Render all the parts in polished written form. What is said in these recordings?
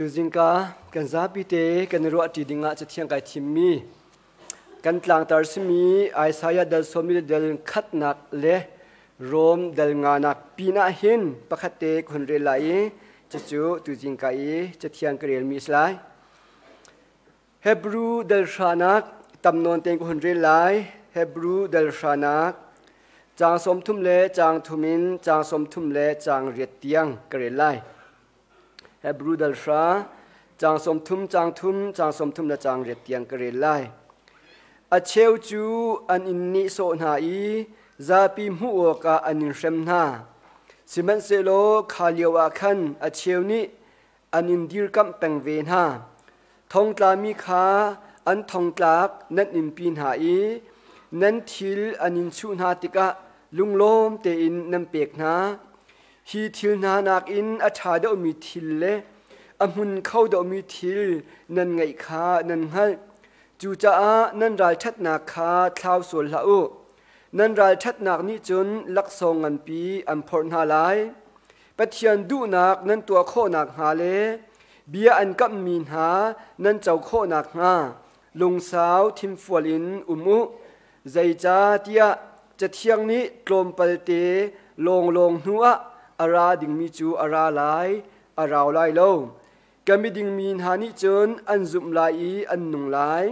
ตุจิงกากันซาปิเตกันรัวติดิงะจะเทียงไกทิมมีกันตลางตาร์สมีไอสายเดลสมิเดลขัดนักเลโรมเดลงานักปีนาหินปะคัตเตคนเรลัยจะจูตุจิงกาจะเทียงกเรลมิสไลเฮบรูเดลชานักตำนวนเต็งคนเรลัยเฮบรูเดลชานักจางสมทุมเลจางทุมินจางสมทุมเลจางเรียดเตียงกเรลัยเฮบรูเดลชาจางสมทุมจางทุมจางสมทุมและจางเรียดเตียงกเรลัยอาเชวจูอันอินนิโซนาอีซาปิมหัวกาอันนิเชมนาสิมันเซโลคาเลียวอาคันอาเชวนี้อันอินดิรกัมเป็งเวนฮาทองตลามีขาอันทองตลากนัดอินปีนหาอีนันทิลอันอินชูนาติกะลุงโลมเตอินนัมเปกนาฮีทิลนานักอินอัฐาเดอมีทิลเลอมุนเข้าเดอมีทิลนันไงขานันฮัลจูจ้านันรายชัดนาคาเท้าส่วนละอุนันรายชัดนักนี้จนลักษงอันปีอันพรนาลายปะเทียนดูนักนันตัวโคนักหาเลเบียอันกับมีนหานันเจ้าโคนักหาลุงสาวทิมฟัวลินอุใจจ้าเตียจะเที่ยงนี้กลมปลเตลงหัวอาราดิงมีจูอาราลายอาราวลายโลกำมิดิงมีนหานิจนอันซุมลายอันนุงลาย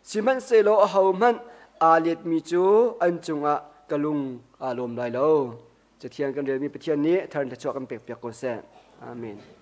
สิมันเซโลเฮามันอาเลียดมีจูอันจงอะกะลุงอารมณ์ลายโลจะเที่ยงกันเรียนมีประเทศนี้ท่านจะชอบกันเปียกๆโกเซอาเมนข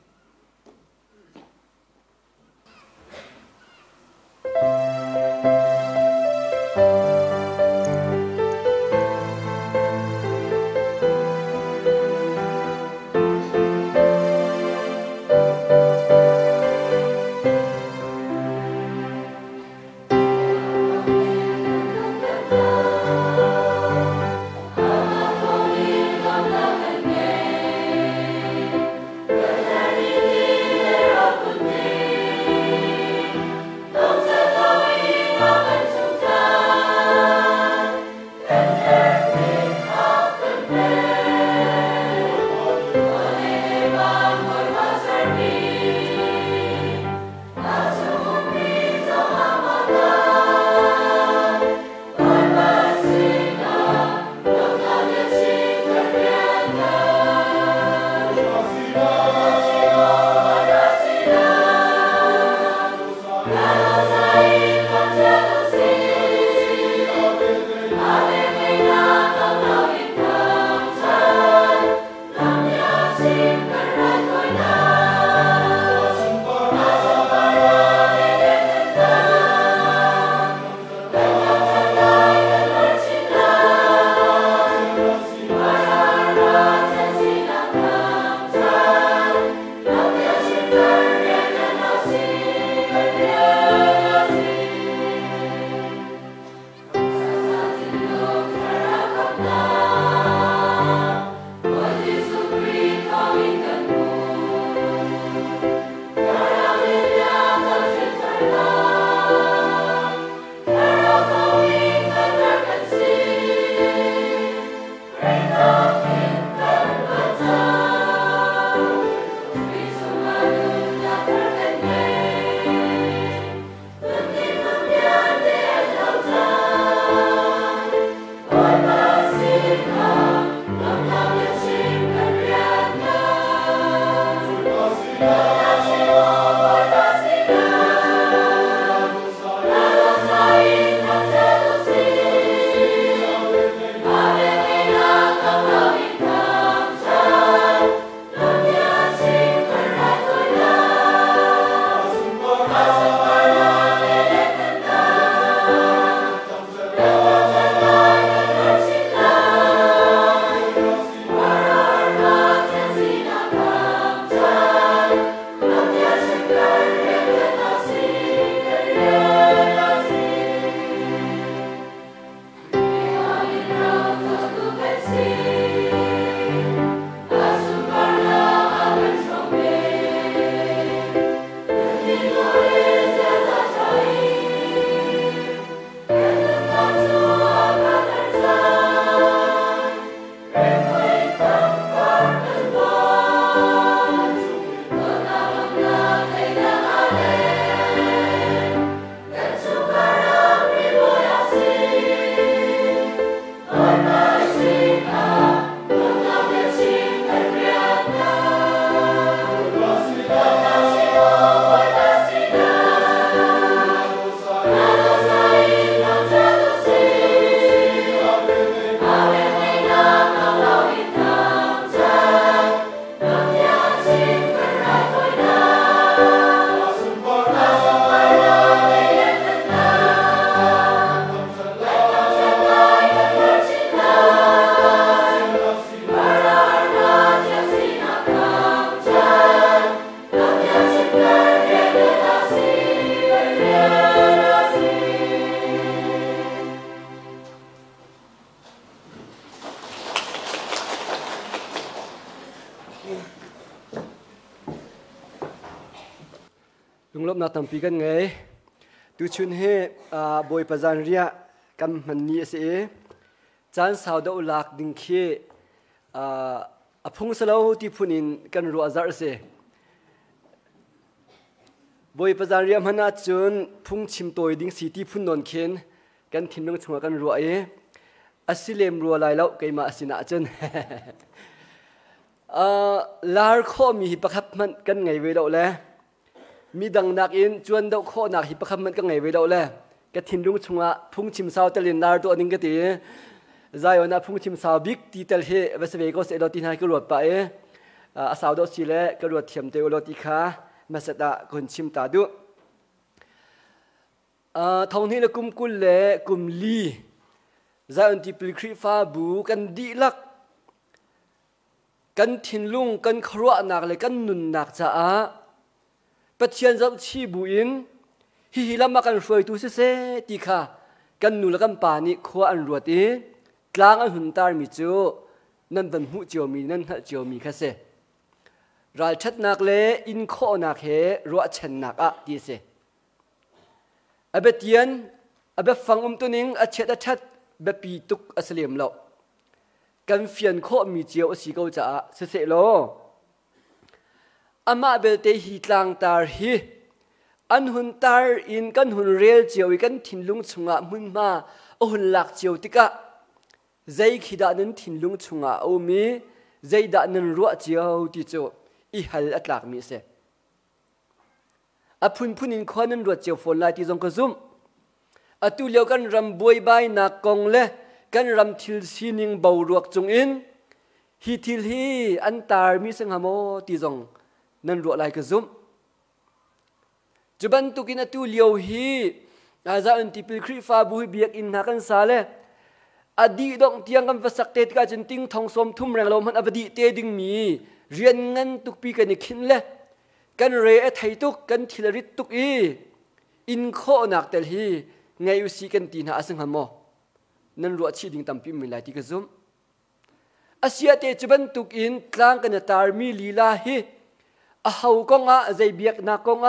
ลบนักตั้งปีกันไงดูชุนเฮบอยประจานเรียกันมันนี้สิจานสาวดาวลักดิ่งเคพุ่งสลาวที่พูนินกันรัวซาร์เสบอยประจานเรียมันน่าจนพุ่งชิมตัวดิ่งสีที่พูนนนเข็นกันทิ้งลงชัวกันรัวอาศิเลมรัวลายแล้วไกมาสินะจนลาร์ข้อมีประคับมันกันไงเวลาแล้วมีดังนักอินจวนดอกข้อนักหิประคับมันกันไงเวลาแล้วกทิ้งลงชัวพุ่งชิมสาวตะลินลาร์ตัวนึงก็ตีใจวันนั้นพุ่งชิมสาวบิ๊กตีเตลเฮเวสเวก็เสด็จที่ไหนก็รวดไปสาวดอกชีเล่ก็รวดเทียมเตอรติขามาสตาคนชิมตาดูทองนี้ละกุมกุลเล่กุมลีใจอันที่ปลิครีฟ้าบูกันดีลักกันทิ้งลุงกันครัวนักเลยกันนุนนักจ้าปัจเจียนจับชีบุอินฮิลามากันเฟยตุเสติค่ะกันนุลกันป่านี้ขวานรวดกลางอันหุ่นตามีจูนั่นเป็นหูเจียวมีนั่นเจียวมีแค่เสรายชัดนักเลยอินโคนักเฮรัวเชนนักดีเสอเบตียนอเบฟังตัวนิงอเชดชัดเบปีตุกอัสเลียมเรากันเฟียนโคมีเจียวสีเกาจะเสโลอามาเบลเตฮีตางตาฮีอันหุ่นตาอินกันหุ่นเรียลเจียวกันทิ้งลุงชงะมุนมาหุ่นหลักเจียวติกะใจขีดานั้นทิ้งลุงชงะเอามีใจดานั้นรัวเจียวติโจอีฮัลอัตลักมีเสอพุนพุนินคนนั้นรัวเจียวฝนลายที่จงกระซุ่มอตุเลียวกันรำบวยใบนักกองเล่กันรำทิลซีนิงเบารวกจงอินฮิทิลฮีอันตาร์มีสังหามอที่จงนั้นรัวลายกระซุ่มจุบันตุกินอตุเลียวฮีอาจารย์ที่พิลครีฟ้าบุยเบียกอินนักกันสาเลอดีตดงเตียงกันภาษาเตติกาจนติ้งทองสมทุ่มแรงลมมันอดีตเตดิงมีเรียนงั้นตุกปีกันอีกขินเล่กันเรอไทยตุกกันทิลริตตุกอินโคนักเตลฮีไงอุสิกันตีน่าสังหามอนั่นรัวชีดิงตั้มพิมพ์ไม่ไหลที่กระซุ่มอาเซียเตจุบันตุกอินกลางกันตาร์มีลีลาฮีอาเฮากงใจเบียกนักกง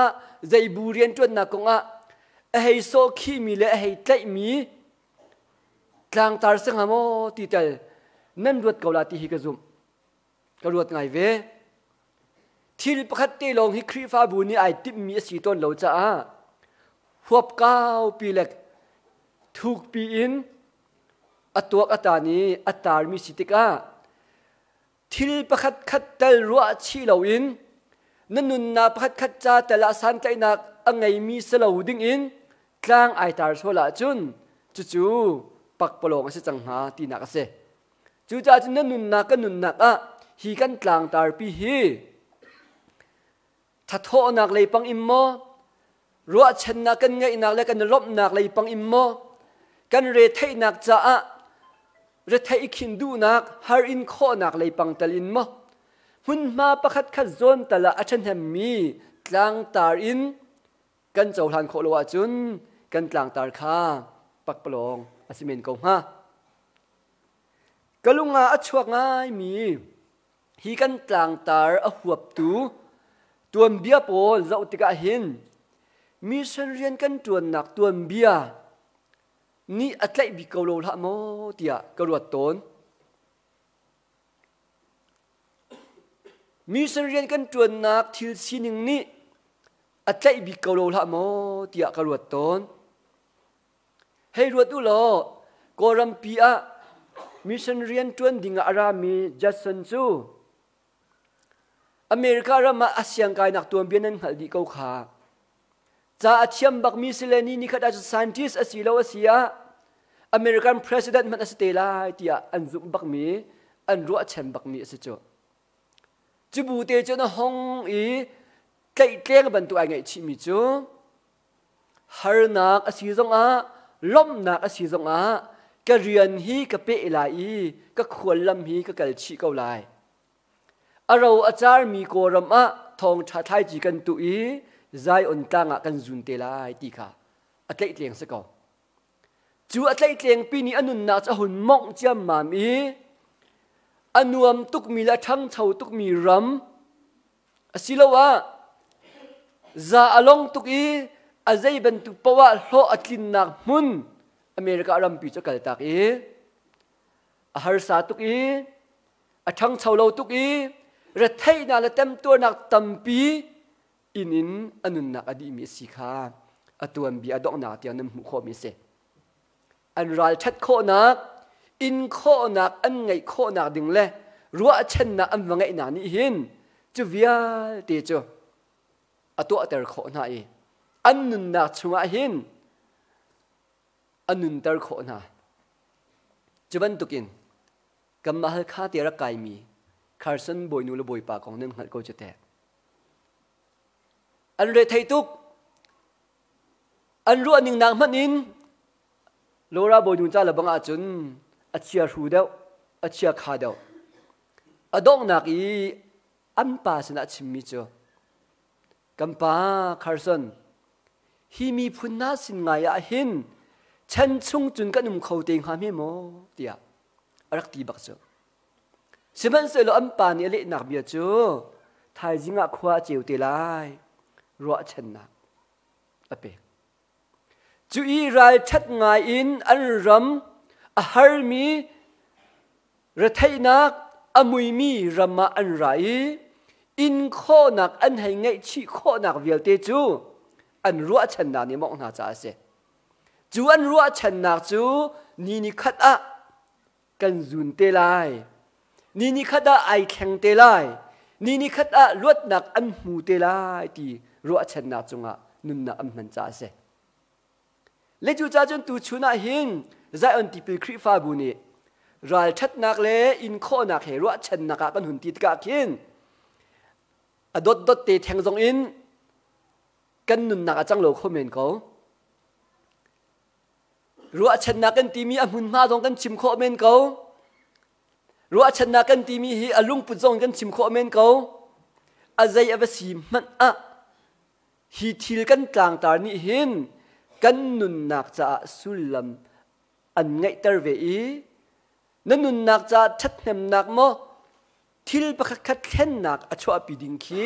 ใจบูเรียนจวนนักกงให้โซขี้มีและให้ใจมีกลางตาร์สังหามอตีเตลนั่นรัวเกาลาตีฮิกระซุ่มกรัวไงเวที่ประคัตเตลงฮิครีฟ้าบุญนี่ไอติมีสีต้นเหล่าจ้าหัว9 ปีเล็กถูกปีอินอัตตัวอัตานี้อัตตามีสิติกาที่ประคัตคัดเตลรัวชีเหล่าอินนั่นนุนนาประคัตคัดจ้าแต่ละสันใจนักอังไงมีสลาวดิ้งอินกลางไอตาร์โซลาจุนจู่ปักปลงสิจังหาตีนักเสจู่จ้าจุนนั่นนุนนากันนุนนักฮีกันกลางตาร์ปีฮีถ้าโทนักเลยปังอิมโมรัวชนะกันไงนักเลยกันลบนักเลยปังอิมโมกันเรทัยนักจ้าเรทัยขินดูนักฮาร์อินโคนักเลยปังตะลินโมหุ่นมาประคัดขัดโซนแต่ละอาชันแฮมมีกลางตาร์อินกันเจ้าทันโคลวาจุนกันกลางตาร์คาปักปลงอาศิเมนกงฮะกลุงอาอัชวกง่ายมีฮีกันกลางตาร์อหัวตัวเบียโปลจะอุติกาหินมีเส้นเรียนกันตัวหนักตัวเบียนี่อัตไลบิกโลละโมเตียกรวดตนมีเส้นเรียนกันตัวหนักทิลซีนิงนี่อัตไลบิกโลละโมเตียกรวดตนให้รวดอุโลกอรัมปีอะมีเส้นเรียนตัวดิ่งอารามีจัสซันซูอเมริการามาอาเซียนกายนักตัวเบียนันหัดดีเกาขาจะอาเทียมบักมีสิเลนีนิคัดอาจารย์ที่อาศิลาวเซียอเมริกันประธานาธิบดีมันอาศัยลายที่อันซุบักมีอันรัวเชมบักมีสิจ้าจูบูเตจนะห้องใกล้เกลี้ยงบรรทุกไงชิมิจูฮาร์นักอาศิจงล้มนักอาศิจงก็เรียนฮีก็เปะลายก็ควรลำฮีก็กัลชิเกาลายเราอาจารย์มีโกรมทองชาไทยจีกันตุใจอ่อนตั้งกันจุนเตลายตีค่ะอัตเลเตียงสกอจูอัตเลเตียงปีนี้อนุนนาจะหุ่นมองเจียมมามีอนุมตุกมีละทั้งเท่าตุกมีรำสิละว่า za along tuk i azai ban tu pawa hlo atlin nak mun America ram pi chakal tak i ahar sa tuk i athang chaulo tuk i ra thai na la tem tur nak tampi inin anun nak adi mi si kha atuam bi adok na tiang nam hu kho mi se an ral that kho nak in kho nak an ngai kho nak ding le ruwa chen na am wangai na ni hin chu vial te chu atu ater kho na i an nun nak chunga hin anun tar kho na chuban tukin kamal kha te ra kai mi Carson boy nu le boy pa kong nem hal ko chete an re thai tuk an ru aning nang manin lora boy nu cha la banga chun achia hu deu achia kha deu adong nak i an pa sina chimmi cho kampa Carson hi mi phunna sin nga ya hin chan chung chun kanum khoteng ha me mo tia arak ti bak cho siman se lo an pa ni le nak bia cho thai jinga khwa cheu te lai ro chen na ape chu i rai that ngai in an ram a har mi ra thai nak amui mi rama an rai in kho nak an hai ngai chi kho nak vial te chu an ro chen na ni mong na cha se chu an ro chen nak chu ni khat a kan zun te lai ni khat a ai kheng te lai ni khat a luat nak an mu te lai ti ro chen na chunga nun na am man cha se le chu cha chun tu chuna hin za on ti pil khri fa bu ni ral that nak le in kho nak he ro chen nak kan hun ti ka khin adot dot te theng jong in kan nun nak achang lo khomen ko ro chen nak kan ti mi amun ma jong kan chim kho men ko ro chen nak kan ti mi hi alung pu jong kan chim kho men ko azai avasi man a hi thil kan tlang tar ni hin kan nun nak cha sulam an ngai tar ve i nan nun nak cha that nem nak mo thil pakhat khat khen nak achwa pi ding khi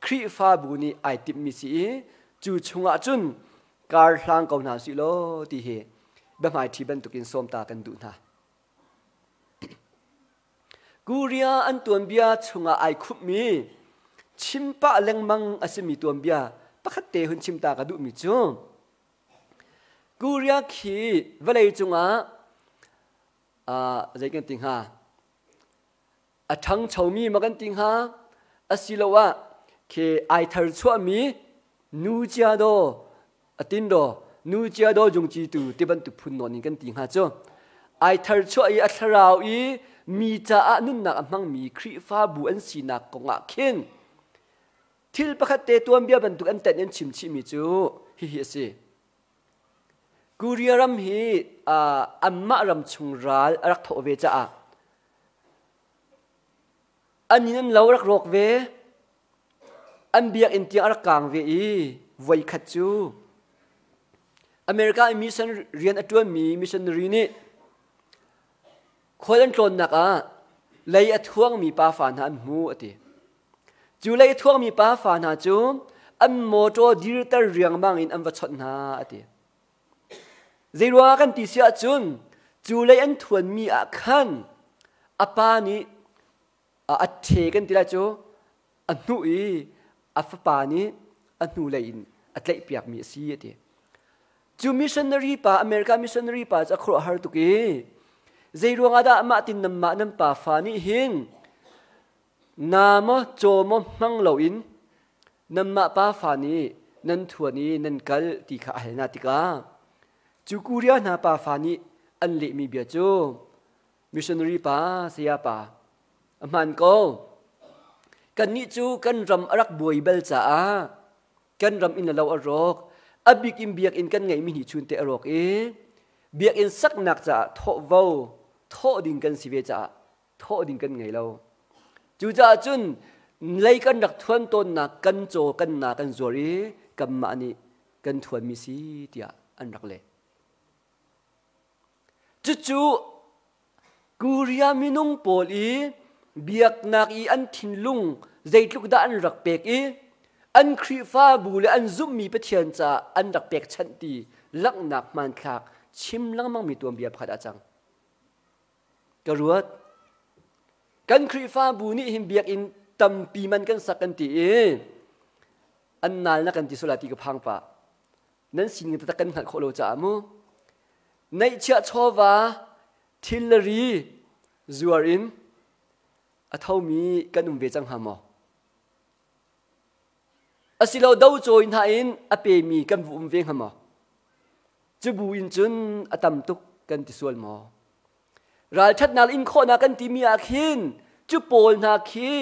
khri fa bu ni ai tip mi si chu chunga chun kar hlang ko na si lo ti he ba mai thi ban tukin som ta kan du na guria an tuan bia chunga ai khup mi chimpa lengmang asimi tuan bia pakhat te hun chimta ka du mi chu guria khi valei chunga zai kan ting ha athang chomi makan ting ha asilowa ke ai thar chua mi nu chia do atin do nu chia do jung chi tu tiban tu phun non kan ting ha cho ai thar chua i atharau i mi cha a nun na amang mi khri fa bu an si na ko nga khin thil pakhat te tuam bia ban tu an ten en chim chi mi chu hi hi se kuriaram hi amma ram chungral arak tho ve cha a anin lo rak rok ve an biak in tiang arak kang ve i voi khat chu America mission rian atun mi missionary ni kholan tlon nak a lei athuang mi pa fan han mu ati chu lei thuang mi pa fan ha chu an moto director riang mang in an va chot na ati zeirwa kan ti sia chun chu lei an thuan mi a khan apa ni a the kan ti la chu anu i afpa ni anu lein atlei piak mi si ati chu missionary pa America missionary pa cha khro har tu ki zeirwa da ma tin nam ma nam pa fa ni hin nama chomo mang lo in nam ma pa fa ni nan thuani nan kal ti kha halna ti ka chu kuria na pa fa ni an le mi bia chu missionary pa sia pa man ko kan ni chu kan ram arak boi bel cha a kan ram in lo arok abik im biak in kan ngai mi ni chun te arok e biak in sak nak cha tho vo tho ding kan sive cha tho ding kan ngai lo chu cha chun lei kan rak thuan ton na kan cho kan na kan zori kam ma ni kan thuan mi si tia an rak le chu kuria minung pol i biak nak i an thin lung zeitluk da an rak pek i อันครีฟ้าบูและอันซุ่มมีประเทียนจะอันดักเป็กชันตีลักหนักมันคลากชิมลังมั่งมีตัวเบียบขัดอาจังกระรวดกันครีฟ้าบูนี่หิมเบียกอินตำปีมันกันสักกันตีอันนั้นนักกันติสุลาตีกับพังปะนั้นสิ่งที่ตะกันหัดโคโลจามูในเชื้อชาวาทิลรีจัวรินอัฐมีกันเวจังหามออาศิลาดาวโจอินหาอินอเปมีกันวุ่นเวงหามอจะบูอินจุนอตัมตุกกันติสวลมอรายชัดนาอินโคนากันติมีอาคินจุโปลนาคี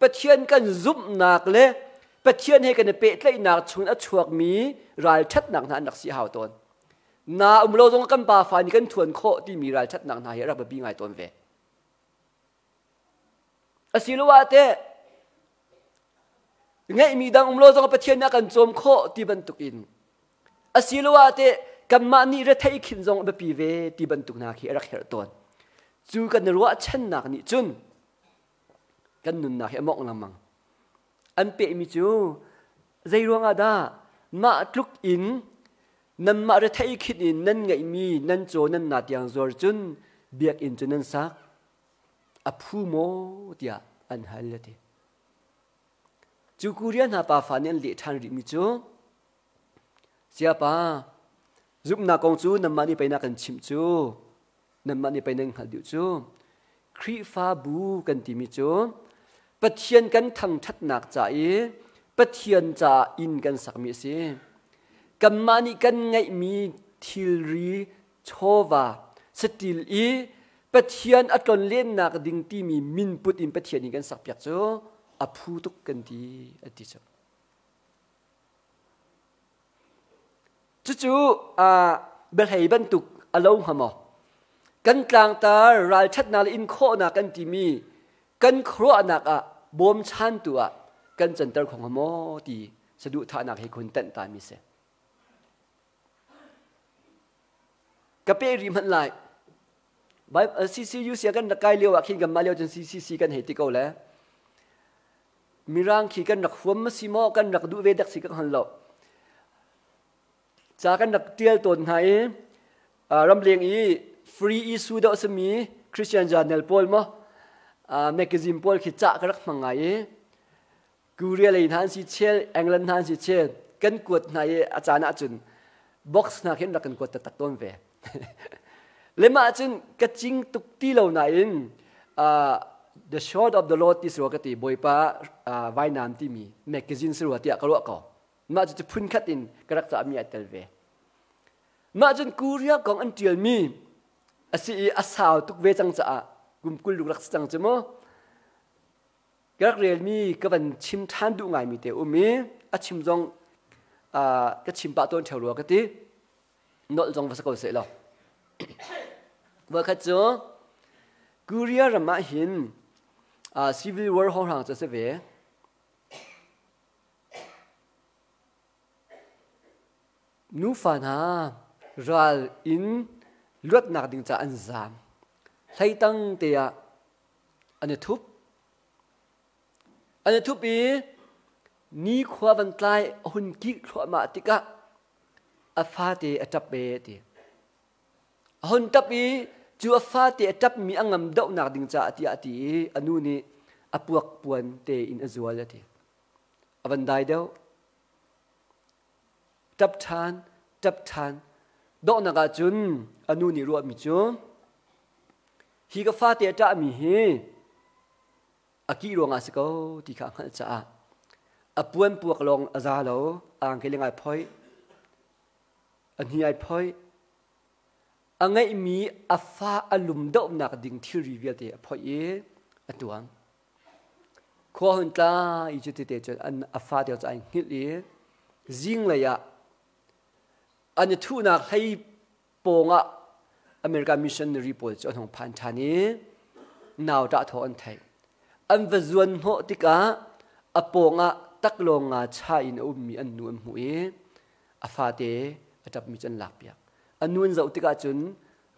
ปะเทียนกันซุบนักเลปะเทียนให้กันเปะไลนักชุนอชวกมีรายชัดนักนักสีหาวตนนาโลจงกันป่าฟานี่กันทวนโคที่มีรายชัดนักนาเฮรักแบบบีไงตนเวอาศิลวะเตไงมีดังโลจงปะเทียนนักกันโจมโคที่บรรทุกินอาศิลวะเตกันมานี่ระเทยขินจงแบบปีเวที่บรรทุกนาเฮรักเฮรตนจูกันรัวชันนักนี่จุนกันนุนนักเฮมองลำมังอันเปะมิจูใจรวงอาดามาทุกอินนั่นมาเรทัยคิดอินนั่นไงมีนั่นโจนั่นนาดยังจอร์จุนเบียกอินจุนนั่นซักอภูโมเดียอันฮัลเลติจูกุเรียนหาปาฟานี่อันเลี้ยทันริมิจูเสียปาจุบนักกงจูนั่นมานี่ไปนักกันชิมจูนั่นมานี่ไปนั่งหัดดิวจูครีฟ้าบูกันติมิจูปะเทียนกันทั้งชัดหนักใจปะเทียนจะอินกันสักมิสิกัมมานิกันไงมีทิลรีโชวาสติลอีปะเทียนอัตลเล่นนักดิ่งที่มีมินปุดอินปะเทียนกันสักเปียกโจอภูตุกกันดีอติโจจู่เบลให้บรรทุกอารมณ์หมอกันกลางตารายชัดนาลอินโคนักกันที่มีกันครัวนักบอมชันตัวกันจันทร์ของหมอดีสะดุท่านักให้คนเต้นตามมิเสกะเปรีมันไหลใบซียูเสียกันนักไกลเลี้ยวขินกันมาเลี้ยวจนซีกันเหตุเก่าแล้วมีร่างขี่กันนักหัวมัสิโมกันนักดูเวดักสิกันหันหลอกจากกันนักเตียลตนไหนรำเลียงอีฟรีอีสูดอสมีคริสเตียนจานเนลโพลมั้แมกกาซีนโพลขิดจักรักมังไงกูเรียนทันสิเชลอังกฤษทันสิเชลกันกวดไหนอาจารย์อาจุนบ็อกซ์นักเห็นนักกันกวดตัดต้นเวเลมาอาจุนกระจิงตุกตีเหล่าไหนThe Short of the Lord ที่สรุปกันที่บอยป้าว่ายน้ำที่มีแมกกาซีนสรุปที่กระโดดก่อมาจะพุ่นขัดอินกระดักจะมีอัตเวมาจนกูเรียกของอันเดียลมีอาศัยอาสาวทุกเวจังจะกุมกุลลุกลักจังจะมั้งกระเรียลมีก็เป็นชิมทานดูง่ายมีแต่มีอาชิมจงก็ชิมปะต้นแถวรัวกันที่นอจงภาษาเกาหลีหรอว่าขัดจ้ะกูเรียกมาหินcivil war ห้องห่างจะเสวยนูฟานารัลอินลวดนักดิ่งจะอันซามใช้ตั้งเตียอันนี้ทุบอีนี่ขวาบันไลหุ่นกิขวามาติกะอาฟาเตอจับเบตีหุ่นจับอีจูอาฟาเตอจับมีอังมดอกนักดิ่งจะตีอันนู้นอปวกปวนเตอินอจัวเลตีอวันได้เดียวจับทานดอกนักจุนอันนู้นนี่รวมมิจูฮีก็ฟาเตอจับมีเฮอากิรวงอาสกอที่ข้างหันจ้าอปวนปวกลงอาซาโลอ่างเกลิงไอพอยอันนี้ไอพอยอันไงมีอาฟ้าอลุมดอกนักดิ่งที่รีวิวเตอพอยอันตัวขวานตาอีจุดเตจอันอาฟ้าเดียวจะหิดเลยจิงเลยอันนี้ทุนักให้ปงอเมริกันมิชชันนารีโพลจนของพันธานีนาวจะทอนไทยอันวจวนหัวติกาอปงตักลงชาอินอุมีอันนุ่มหุยอาฟาเตอจับมีจันหลักเปียกอันนุ่มจะอุติกาจุน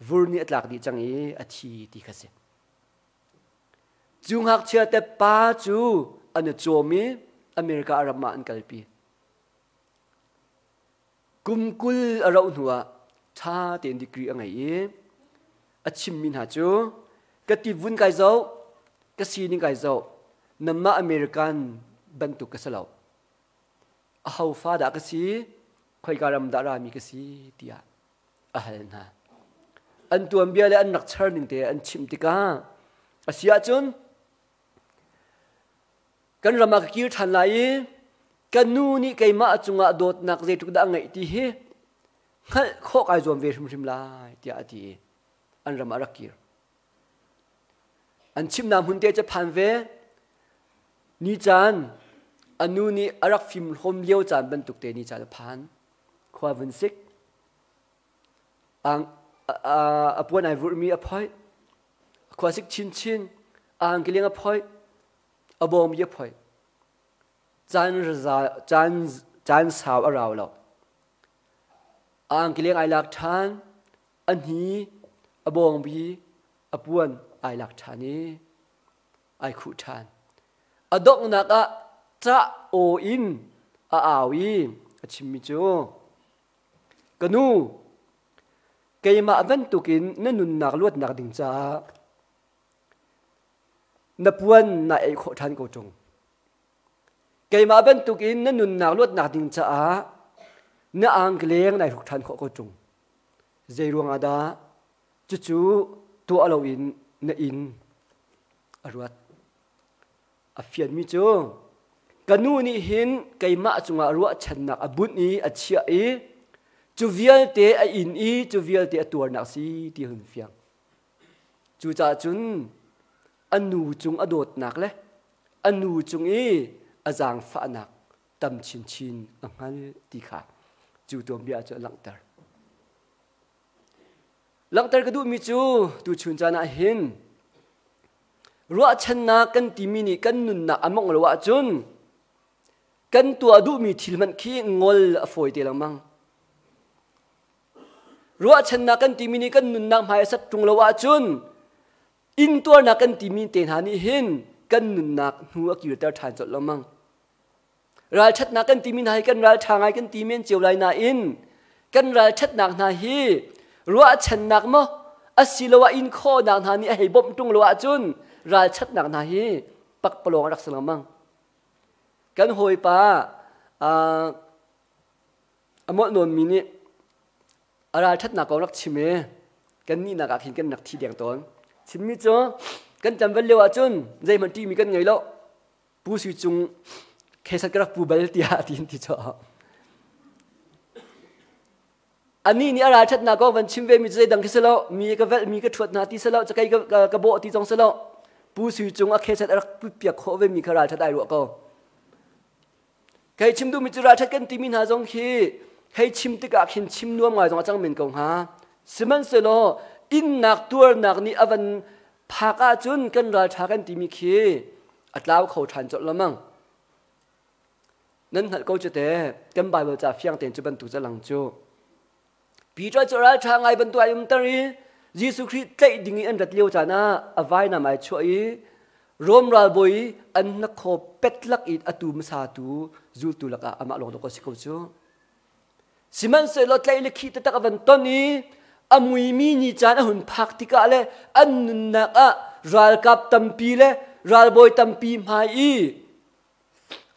วูร์นี่อัตลักดีจังอาทีที่ขสิจุงหักเชื่อแต่ป้าจูอันนี้โจมี อเมริกาอารับมาอันกัลปีกุมกุลอาราอุนหัวชาเตียนดีกรีอะไรอัชิมมินหาจูกติวุนไกโซกสีนิไกโซนัมมาอเมริกันบรรทุกกษัตริย์อาหูฟ้าดากสีคอยการำดารามีกสีเดียอาฮัลนะอันตัวเบียและอันนักเชิญนึงเตอันชิมติกาอาเซียจุนกันรำมากิรทันไลกันนูนี่ไกมาจุงอาโดดนักเจตุกดังไงที่เฮขันโคกไอจอมเวรชิมลายที่อาทิอันรำมารักกิรอันชิมนามหุ่นเตจะพันเวนิจานอันนูนี่อารักฟิมโฮมเลี้ยวจานบรรทุกเตนิจานพันขวาวินซิกอังอปวนไอวุมีอภัยขวาซิกชินชินอังกิเลงอภัยอบอมเยอะภัยจานสาวเราเราอังกิเลงไอหลักฐานอันนี้อบอมบีอปวนไอหลักฐานนี้ไอขุฐานอดกนักอะจะโออินอาวีชิมิจูกนูเกยมาบันตุกินนั่นนุนนักลวดนักดิ่งจ้านับวันนายขอทานกูจงเกยมาบันตุกินนั่นนุนนักลวดนักดิ่งจ้าเนื้ออังเลียงนายขอทานขอกูจงเจรวงอาดาจู่ตัวเราอินนอินอรวดอฟินมิจูกันนูนี่หินเกยมาจงอรวดฉันนักอบุญนี้อัจฉริยจูเวียลเตออินอีจูเวียลเตอตัวนักสีที่หุ่นเฟียงจูจ่าจุนอันนูจุงอโดดนักเลยอันนูจุงอีอาจางฟ้านักตำชินชินอังฮัลตีขาจูตัวเบียจะหลังเตอร์ก็ดูมิจูดูชุนจานาหินรัวชนะกันตีมินิกันนุนนักอมงรัวจุนกันตัวดูมีทิลมันขี้งอลฝอยเตลังมังรัวชนะกันตีมินิกันนุนนักหมายสัตว์ตรงละว่าจุนอินตัวนักกันตีมินเตนหานิหินกันนุนนักหัวกิรเตอร์ทานจดละมังรายชัดนักกันตีมินให้กันรายทางไงกันตีมินเจียวไรนาอินกันรายชัดนักนาฮีรัวชนะมั้งอสิลวะอินโคนักนานี่ให้บ่มตรงละว่าจุนรายชัดนักนาฮีปักปลงรักษามังกันหอยป้าอมดนนมินิอะไรชัดนักก็รักชิมกันนี่นักหินกันนักที่เดียงตอนชิมมิจ้ากันจำเป็นเร็วจุนใจมันที่มีกันไงแล้วผู้สื่อจุงเคสกระปูเบลตีอาทินที่จ้าอันนี้นี่อะไรชัดนักก็วันชิมเวมีใจดังที่สุดแล้วมีกระเวมีกระถวดนาที่สุดแล้วจะใครกระโบที่จงสุดแล้วผู้สื่อจุงเคสกระปูเปียกโคเวมีขราชัดได้หรือก็ใครชิมดูมิจราชัดกันตีมินหาจงฮีให้ชิมติกาขินชิมนัวงายจงจังเหม็นกงหาสมันเสโลอินนักตัวนักนี่อวันพากาจุนกันราชากันตีมิคีอัตลาวเขาทันจดละมั่งนั้นหัดเขาจะเตะกันใบเบลจ่าเฟียงเต็นจุบันตุจะหลังจูปีจอยจะราชาไงบรรทุกอายุมตรียิสุคริสต์ใจดิ่งอันดัดเลี้ยวจานะอวัยนามายช่วยรวมราบอยอันนักขบเป็ดลักอิดอตูมสาตูจูตุลักอามาลงตกสิเขาจูสิมันเสลดใจเล็กขี้ตะตะกันตอนนี้อามุยมีนิจานหุ่นพักติกาเลอันนุนนักรัลกับตัมปีเลรัลบอยตัมปีมาอี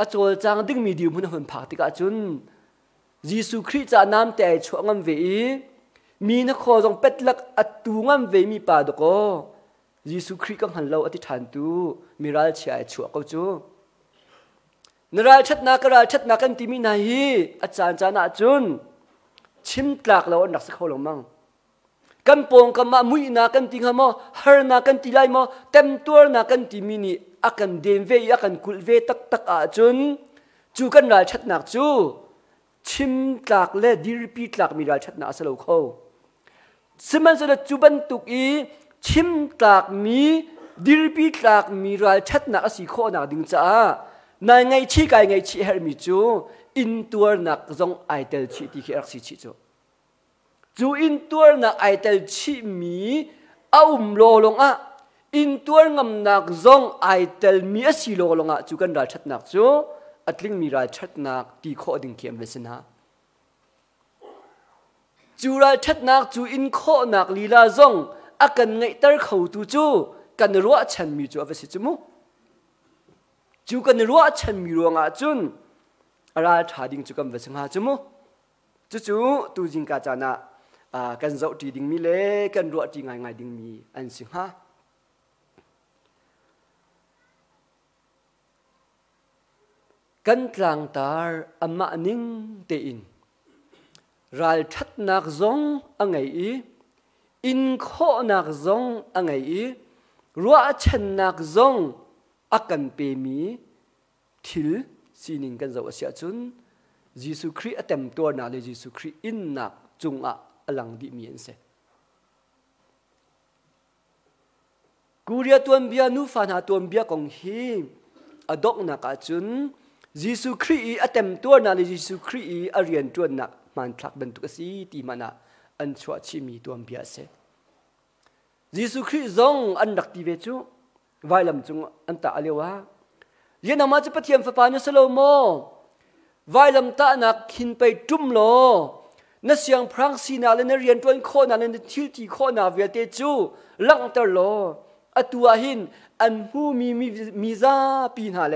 อาจารย์จางดึงมีดิวมันหุ่นพักติกาจุนยิสุคริสต์จะน้ำแต่ช่วงงั้นเวมีนักขอจงเป็ดลักอตูงั้นเวมีป่าดก็ยิสุคริสต์ก็หันเราอธิษฐานตูมีรัลเชียชัวเขาจูนราชัดนักราชัดนักกันที่มีนายอาจารย์จานาจุนชิมตากเราอันดักสักเขาลงมั่งกันปงกันมามุยนักกันที่หามอฮาร์นักกันที่ไลมอเต็มตัวนักกันที่มีนี่อากันเดมเวอากันกุลเวตักอาจุนจูกันราชัดนักจูชิมตากเล่ดิริปีตากมีราชัดนักสโลเขาสมันสุดจูบันตุกีชิมตากมีดิริปีตากมีราชัดนักสิโคนักดึงจ้านายไงชี้ไก่ไงชี้เฮอร์มิจูอินตัวนักจงไอเตลชี้ที่เฮรักสิชี้จูอินตัวนักไอเตลชี้มีเอาโลลงอินตัวงำนักจงไอเตลมีสิโลลงจูกันราชัดนักจู อัตลิงมีรายชัดนักตีข้อดึงเขียมเวสนะจูรายชัดนักจูอินข้อนักลีลาซงอากันไงตร์เขาตูจูกันรัวฉันมีจูเวสิจมูจูกันรัวฉันมีรัวงาจุนอะไรถาดิงจูกันเวสงาจมูจูตูจิงกาจานะกันเจ้าตีดิ่งมีเล่กันรัวตีง่ายดิ่งมีอันสิงหากันกลางตาอัมมานิ่งเตอินรัลทัดนักซงอังไงอินโคนักซงอังไงรัวชันนักซงอากันเปมีทิลสีนิงกันเจ้าเสียจุนยิสุครีอเต็มตัวนาเลยยิสุครีอินนักจุงอะอลังดิมีนเสกูเรียตัวเบียนูฟานาตัวเบียของฮีอดอกนักจุนยิสุครีอเต็มตัวนาเลยยิสุครีอเรียนตัวนักมันทักบรรทุกสีตีมานะอันชัวชิมีตัวเบียเสยิสุครีซงอันดักตีเวจูไว้ลำจุงอันตาเลียวะเรียนออกมาจะปะเทียมฟ้านุสโลโมไว้ลำตานักหินไปจุ่มโลนั่นเสียงพรังสีนาเลนเรียนตัวโคนาเลนทิลตีโคนาเวเตจูลังตโลอตัวหินอันหูมีซาปีนาเล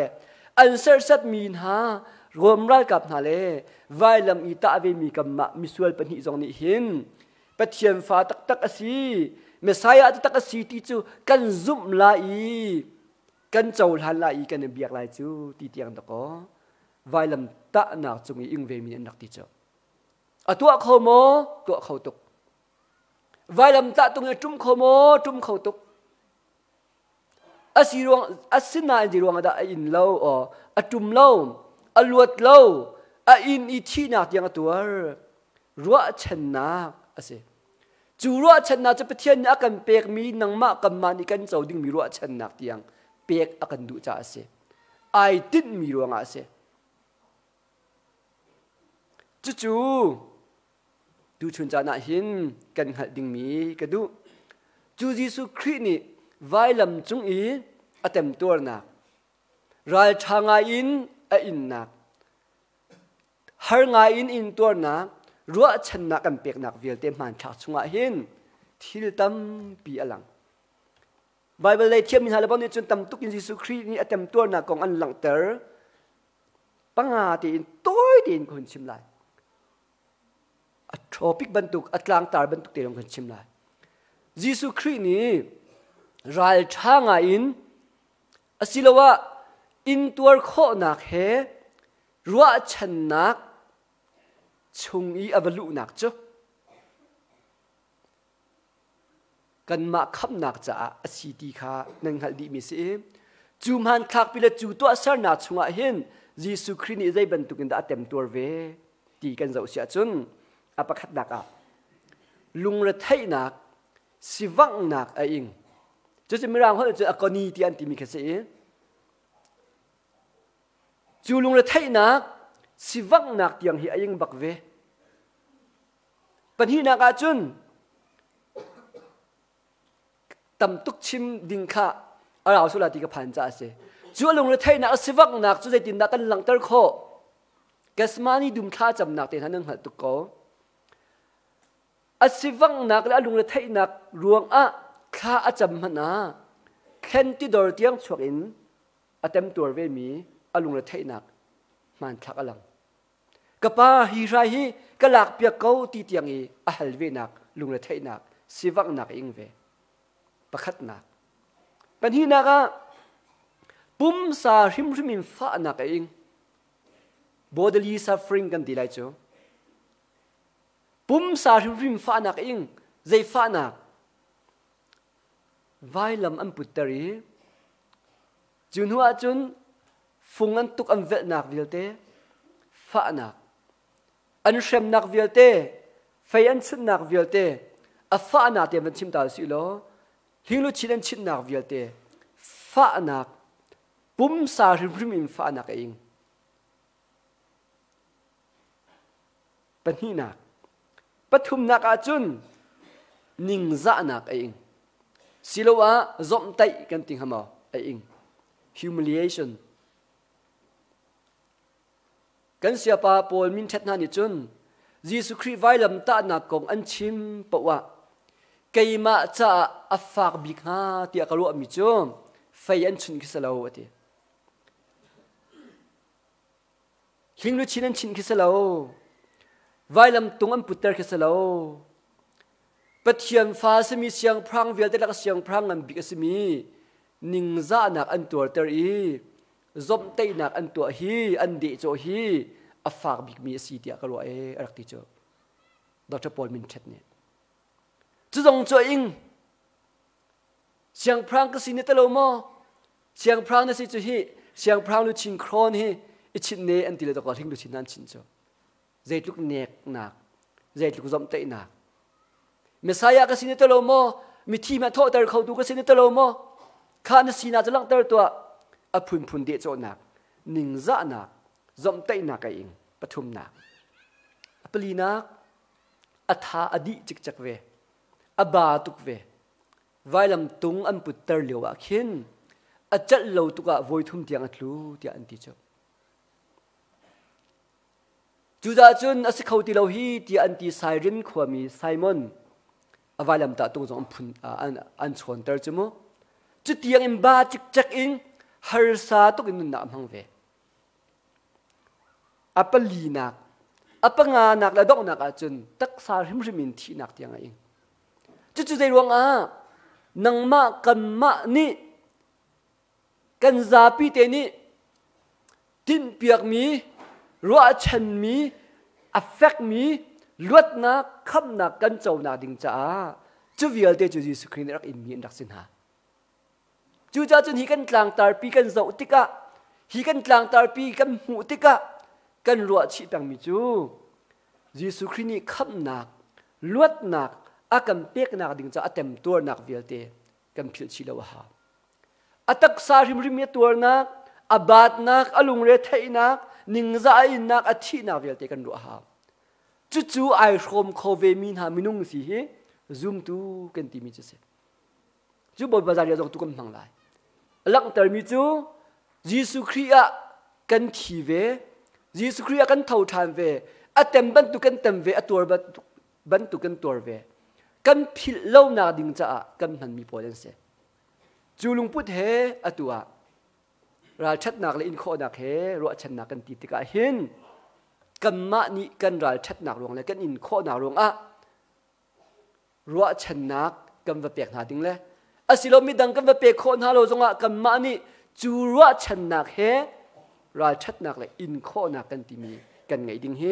อันเสร์สัตมีนารวมรักกับนาเลไว้ลำอีตาเวมีกัมมะมิสวลปนิจงนิหินปะเทียมฟ้าตักอสีเมสายาตักอสีตีจูกันซุ่มลาอีกันเจ้าหันลาอีกันเบียกลายจูตีเตียงตะโกไว้ลำตาหนักจงอิงเวมีนักตีเจ้าตัวเขาโมตัวเขาตุกไว้ลำตาตรงนี้จุ่มเขาโมจุ่มเขาตุกสิรวงสินาจิรวงada in lau o atum lau aluat lau in ithi nak yang atua ruwa channak ase chu ruwa channak cha pathian akan pek mi nangma kamman ikan chauding mi ruwa channak tiang pek akan du cha ase ai tin mi ruang ase chu du chun cha na hin kan hal ding mi kadu chu Jesu Christ ni vai lam chung i atem tur na ral thanga in a in na har nga in tur na ruwa chan na kan pek nak vil te man thak chunga hin thil tam pi alang Bible le thiam min halabon ni chun tam tuk in Jesu Christ ni atem tur na kong an lang ter panga ti in toy tin kon chim lai a tropic bantuk atlang tar bantuk te kon chim lai Jesu Christ ni ral thanga in asilawa in tuar kho nak he ruwa chan nak chung i avalu nak chu kan ma khap nak cha asiti kha nang hal di mi se chum han khak pila chu to asar na chunga hin Jesu Christ ni zai ban tukin da atem tur ve ti kan zau sia chun apakhat nak a lungra thai nak sivang nak a ingจะจะไม่ร่างเขาจะกรณีที่อันที่มีแค่เสียจูลุงเลยไทยนักสิวังนักอย่างเฮียยังบักเวปัญหานักอาจุนตำตุกชิมดิงค่ะเราสุราติกับพันจ่าเสจูลุงเลยไทยนักสิวังนักจูใจตินนักกันหลังตะโคแกสมานีดุมท่าจำนักเต็นหันนึงหัดตุกโกสิวังนักและลุงเลยไทยนักรวงอะข้าอาจำมันนะเข็นที่ดอร์เตียงชวกินอาเต็มตัวเวมีอาลุงระเทนักมันทักอลังกับป้าฮีไรฮีก็หลักเปียกเก้าตีเตียงอีอาฮัลเวนักลุงระเทนักสิวักนักเองเวประคัดนักเป็นที่นักอะปุ่มสาริมริมินฟ้านักเอง bodily suffering กันดีไรจูปุ่มสาริมริมินฟ้านักเองใจฟ้านักไว้ลำอันปุตตรีจุนหัวจุนฟุงอันตุกอันเวนักวิลเตฟ้านักอันเชมนักวิลเตไฟอันชุนนักวิลเตอัฟ้านักเตมันชิมตาสิโลหิงลุชิดันชินนักวิลเตฟ้านักปุ่มสาริมริมินฟ้านักเองเป็นที่นักปฐุมนักอาจุนนิงซานักเองสิโลวะจอมไตกันติงหามอไออิง humiliation กันเสียปาปอลมินเท็ดนานิจุนยิสุครีไว้ลำตาหนักกงอันชิมปะวะเกยมาจะอัฟฝากบิกฮาที่อักลัวมิจุมไฟอันชุนคิสลาวติหิงลุชินันชินคิสลาวไว้ลำตุงอันปุตเตอร์คิสลาวปัจเจียนฟ้าสมีเสียงพรางเวลแต่ละเสียงพรางอันบิกสมีนิงซาหนักอันตัวเตอร์อีซอมเตยหนักอันตัวฮีอันเดโจฮีอัฟฝากบิกมีสีที่อักลัวรักติโจดร.ปอลมินเท็ดเนี่ยจุดงโจอิงเสียงพรางก็สินตะโลมอเสียงพรางนั่นสิจุฮีเสียงพรางลุชิงโครนฮีอิชินเนอันติเลตกอทิ้งลุชินนั่นชินโจใจลุกเนกหนักใจลุกซอมเตยหนักเมสายาก็สินตะโลมอมิทีมาโทษแต่เขาดูก็สินตะโลมอข้านั่นสินาจะลังเตอตัวอพุนพุนเดโจหนักนิงซะหนักซอมเตยหนักเองปฐุมหนักปลีนักอัฐาอดีจิกจักเวอบาตุกเวไว้ลำตุงอันปุตเตอร์เหลียวอักขินอาจัดเหลาตุกะโวยทุ่มเตียงอัดลูเตียอันติจบจูดาจุนอสิเขาติเหลาฮีเตียอันติไซรินขวามีไซมอนอไว้ลำตาตุงจงพุนอันชวนเตอร์จมูจุดเตียงอิมบาจิกจักอิงฮาร์ซาตุกอินนุนนามหังเวอัปลีนักอัปงานักและดอกนักอาจุนตักสาริมริมินทีนักเตียงอิงจุดใจรวงนังมากันมานี่กันซาปีเตนี่ทิ้นเปียกมีรัวชันมีอัฟเฟกมีลวดนักขับนักกันเจ้านักดิ่งจ้าจุวิลเตจุยิสุครีนรักอินมีนรักสินหาจูจ้าจุนฮีกันกลางตาปีกันเจ้าติกะฮีกันกลางตาปีกันหูติกะกันรัวชีตังมีจูยิสุครีนี่ขับนักลวดนักอากันเปียกนักดิ่งจ้าอัตเต็มตัวนักวิลเตกันพิลชิลาวะอัตักสาริมริมีตัวนักอบาดนักอลุงเรทัยนักนิงซาอินักอธินักวิลเตกันรัวหาจู่ไอชมโคเวมินหามินุงสิเฮซุมตูกันตีมิจเสจู่บนบาซาเรียจงตุกำทังไลหลังแต่มิจู่ยิสุครีย์กันทีเวยิสุครีย์กันเท่าทานเวอัตเต็มบันตุกันเต็มเวอัตัวบันตุกันตัวเวกันพิลเล่านาดิ่งจ้ากันหันมีโพลันเสจูลุงพุทธเฮอตัวราชัดนักเลยอินโคนักเฮรัวชัดนักกันติดติกาเห็นกันมานี่กันราชัดนักรวงเลยกันอินโคนักรวงรัวชัดนักกันว่าเปียกหาดิ่งเลยอาศิโลมิดังกันว่าเปียกโคนฮาโลจงกันมานี่จูรัวชัดนักเฮราชัดนักเลยอินโคนักกันติมีกันไงดิ่งเฮ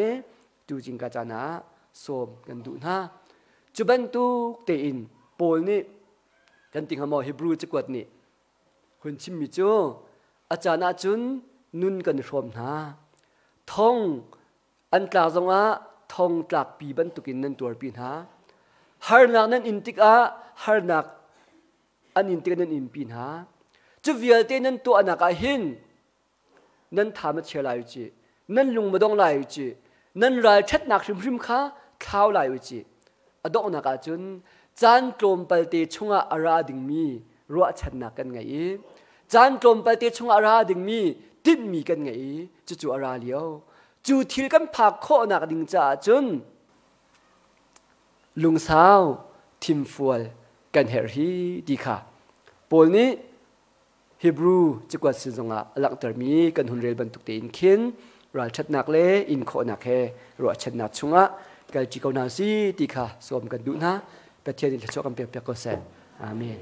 จูจิงกาจานะโสมกันดูนะจุบันตุเตอินโปลนี่กันติงหามอฮิบรูจะกวดนี่คุณชิมมิจูอาจารย์อาจุนนุนกันรวมนะท่องอันกล่าวตรงท่องกลักปีบันตุกินนั่นตัวปีนะฮาร์นักนั่นอินติกฮาร์นักอันอินติกนั่นอินปีนะจุวิลเตนั่นตัวอนักหินนั่นทำมาเชื่อลายจีนั่นลุงมาดองลายจีนั่นรายชัดนักริมข้าข้าวลายจีอดอกนักอาจุนจานกลมไปเตชงอาราดิงมีรัวชันนักกันไงจานกลมไปเตชงอาราดิงมีติดมีกันไงจู่อาราเลียวจู่ทิลกันผักโคนักดิงจ่าจุนลุงสาวทิมฟัวกันเฮรีดีค่ะปอลนี้ฮิบรูจะกวาดสิจงหลังแต่มีกันหุ่นเรลบรรทุกเตอินขินรัวชันนักเล่อินโคนักเฮรัวชันนักชงกันจีกาวนาซีดีค่ะสวมกันดูนะประเทศนี้จะชอบกันเปียกๆก็เสร็จอาเมน